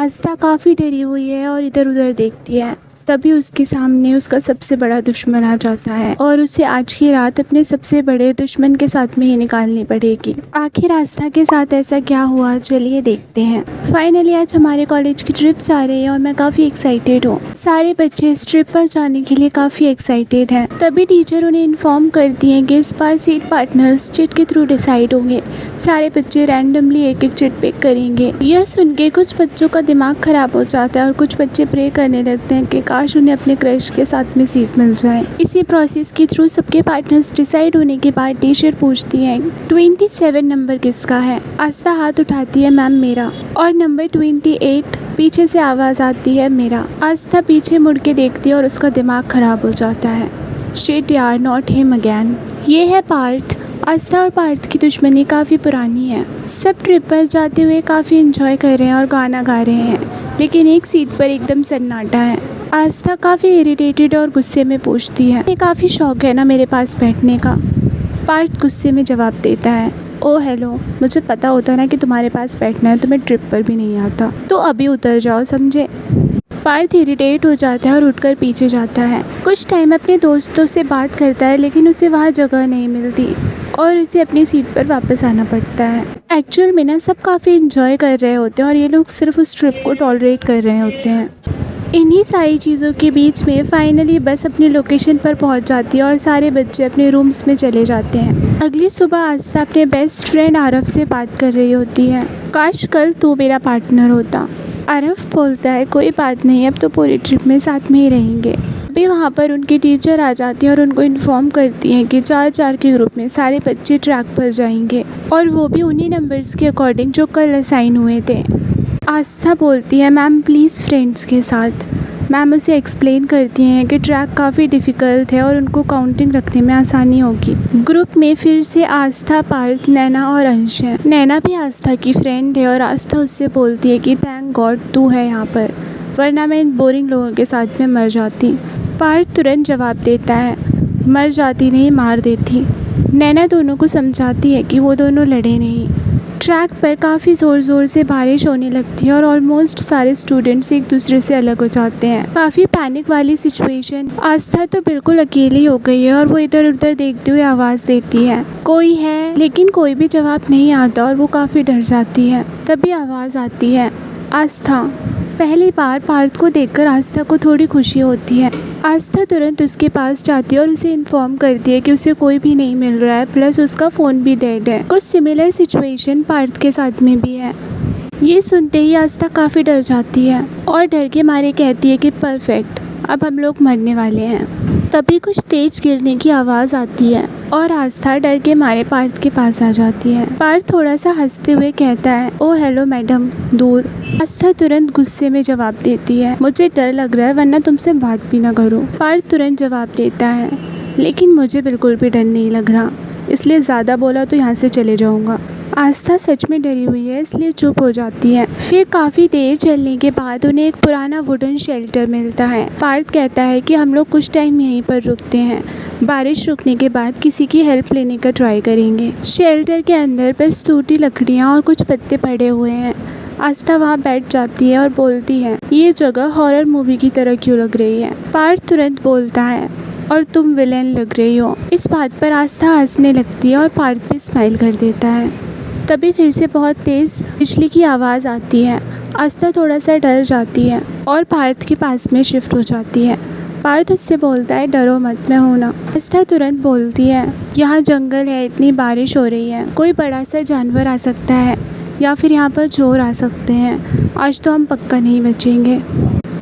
आस्था काफ़ी डरी हुई है और इधर उधर देखती है। तभी उसके सामने उसका सबसे बड़ा दुश्मन आ जाता है और उसे आज की रात अपने सबसे बड़े दुश्मन के साथ में ही निकालनी पड़ेगी। आखिर आस्था के साथ ऐसा क्या हुआ, चलिए देखते हैं। फाइनली आज हमारे कॉलेज की ट्रिप जा रही है और मैं काफ़ी एक्साइटेड हूँ। सारे बच्चे इस ट्रिप पर जाने के लिए काफ़ी एक्साइटेड हैं। तभी टीचर उन्हें इन्फॉर्म करती हैं कि इस बार सीट पार्टनर्स चिट के थ्रू डिसाइड होंगे। सारे बच्चे रैंडमली एक एक चिट पिक करेंगे। यह सुन के कुछ बच्चों का दिमाग खराब हो जाता है और कुछ बच्चे प्रे करने लगते हैं कि काश उन्हें अपने क्रश के साथ में सीट मिल जाए। इसी प्रोसेस के थ्रू सबके पार्टनर्स डिसाइड होने के बाद टीचर पूछती है 27 नंबर किसका है। आस्था हाथ उठाती है, मैम मेरा। और नंबर 28 पीछे से आवाज़ आती है, मेरा। आस्था पीछे मुड़ के देखती है और उसका दिमाग खराब हो जाता है। शिट यार, नॉट हिम अगेन। ये है पार्थ। आस्था और पार्थ की दुश्मनी काफ़ी पुरानी है। सब ट्रिप पर जाते हुए काफ़ी एंजॉय कर रहे हैं और गाना गा रहे हैं, लेकिन एक सीट पर एकदम सन्नाटा है। आस्था काफ़ी इरिटेटेड और गुस्से में पूछती है, ये काफ़ी शौक है ना मेरे पास बैठने का। पार्थ गुस्से में जवाब देता है, ओ हेलो, मुझे पता होता ना कि तुम्हारे पास बैठना है तो मैं ट्रिप पर भी नहीं आता, तो अभी उतर जाओ, समझे। पार्थ इरिटेट हो जाता है और उठकर पीछे जाता है। कुछ टाइम अपने दोस्तों से बात करता है, लेकिन उसे वहाँ जगह नहीं मिलती और उसे अपनी सीट पर वापस आना पड़ता है। एक्चुअल में ना सब काफ़ी एंजॉय कर रहे होते हैं और ये लोग सिर्फ उस ट्रिप को टॉलरेट कर रहे होते हैं। इन्हीं सारी चीज़ों के बीच में फाइनली बस अपनी लोकेशन पर पहुंच जाती है और सारे बच्चे अपने रूम्स में चले जाते हैं। अगली सुबह आस्था अपने बेस्ट फ्रेंड आरव से बात कर रही होती है, काश कल तू मेरा पार्टनर होता। आरव बोलता है, कोई बात नहीं, अब तो पूरी ट्रिप में साथ में ही रहेंगे। अभी वहाँ पर उनकी टीचर आ जाती है और उनको इन्फॉर्म करती हैं कि 4-4 के ग्रुप में सारे बच्चे ट्रैक पर जाएंगे और वो भी उन्हीं नंबर्स के अकॉर्डिंग जो कल असाइन हुए थे। आस्था बोलती है, मैम प्लीज़ फ्रेंड्स के साथ। मैम उसे एक्सप्लेन करती हैं कि ट्रैक काफ़ी डिफ़िकल्ट है और उनको काउंटिंग रखने में आसानी होगी। ग्रुप में फिर से आस्था, पार्थ, नैना और अंश है। नैना भी आस्था की फ्रेंड है और आस्था उससे बोलती है कि थैंक गॉड तू है यहाँ पर, वरना मैं इन बोरिंग लोगों के साथ में मर जाती। पार्थ तुरंत जवाब देता है, मर जाती नहीं, मार देती। नैना दोनों को समझाती है कि वो दोनों लड़े नहीं। ट्रैक पर काफ़ी ज़ोर से बारिश होने लगती है और ऑलमोस्ट सारे स्टूडेंट्स एक दूसरे से अलग हो जाते हैं। काफ़ी पैनिक वाली सिचुएशन। आस्था तो बिल्कुल अकेली हो गई है और वो इधर उधर देखते हुए आवाज़ देती है, कोई है, लेकिन कोई भी जवाब नहीं आता और वो काफ़ी डर जाती है। तभी आवाज़ आती है, आस्था। पहली बार पार्थ को देखकर आस्था को थोड़ी खुशी होती है। आस्था तुरंत उसके पास जाती है और उसे इन्फॉर्म करती है कि उसे कोई भी नहीं मिल रहा है, प्लस उसका फ़ोन भी डेड है। कुछ सिमिलर सिचुएशन पार्थ के साथ में भी है। ये सुनते ही आस्था काफ़ी डर जाती है और डर के मारे कहती है कि परफेक्ट, अब हम लोग मरने वाले हैं। तभी कुछ तेज गिरने की आवाज़ आती है और आस्था डर के मारे पार्थ के पास आ जाती है। पार्थ थोड़ा सा हंसते हुए कहता है, ओ हेलो मैडम, दूर। आस्था तुरंत गुस्से में जवाब देती है, मुझे डर लग रहा है वरना तुमसे बात भी ना करूं। पार्थ तुरंत जवाब देता है, लेकिन मुझे बिल्कुल भी डर नहीं लग रहा, इसलिए ज़्यादा बोला तो यहाँ से चले जाऊँगा। आस्था सच में डरी हुई है, इसलिए चुप हो जाती है। फिर काफ़ी देर चलने के बाद उन्हें एक पुराना वुडन शेल्टर मिलता है। पार्थ कहता है कि हम लोग कुछ टाइम यहीं पर रुकते हैं, बारिश रुकने के बाद किसी की हेल्प लेने का ट्राई करेंगे। शेल्टर के अंदर बस टूटी लकड़ियाँ और कुछ पत्ते पड़े हुए हैं। आस्था वहाँ बैठ जाती है और बोलती है, ये जगह हॉरर मूवी की तरह क्यों लग रही है। पार्थ तुरंत बोलता है, और तुम विलेन लग रही हो। इस बात पर आस्था हंसने लगती है और पार्थ भी स्माइल कर देता है। तभी फिर से बहुत तेज़ बिजली की आवाज़ आती है। आस्था थोड़ा सा डर जाती है और पार्थ के पास में शिफ्ट हो जाती है। पार्थ उससे बोलता है, डरो मत, मैं हूं ना। आस्था तुरंत बोलती है, यहाँ जंगल है, इतनी बारिश हो रही है, कोई बड़ा सा जानवर आ सकता है या फिर यहाँ पर चोर आ सकते हैं, आज तो हम पक्का नहीं बचेंगे।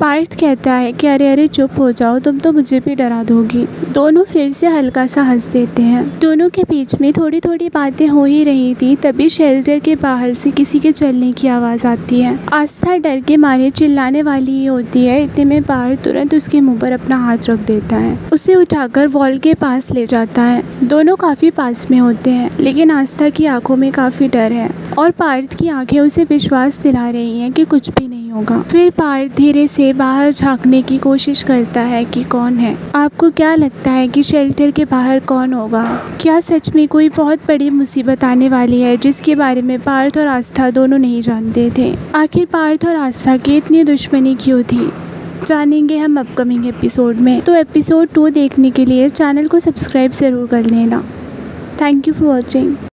पार्थ कहता है कि अरे अरे चुप हो जाओ, तुम तो मुझे भी डरा दोगी। दोनों फिर से हल्का सा हंस देते हैं। दोनों के बीच में थोड़ी थोड़ी बातें हो ही रही थी, तभी शेल्टर के बाहर से किसी के चलने की आवाज़ आती है। आस्था डर के मारे चिल्लाने वाली ही होती है, इतने में पार्थ तुरंत उसके मुंह पर अपना हाथ रख देता है, उसे उठाकर वॉल के पास ले जाता है। दोनों काफ़ी पास में होते हैं, लेकिन आस्था की आंखों में काफ़ी डर है और पार्थ की आंखें उसे विश्वास दिला रही हैं कि कुछ भी नहीं होगा। फिर पार्थ धीरे से बाहर झांकने की कोशिश करता है कि कौन है। आपको क्या लगता है कि शेल्टर के बाहर कौन होगा? क्या सच में कोई बहुत बड़ी मुसीबत आने वाली है जिसके बारे में पार्थ और आस्था दोनों नहीं जानते थे? आखिर पार्थ और आस्था की इतनी दुश्मनी क्यों थी, जानेंगे हम अपकमिंग एपिसोड में। तो एपिसोड 2 देखने के लिए चैनल को सब्सक्राइब ज़रूर कर लेना। Thank you for watching.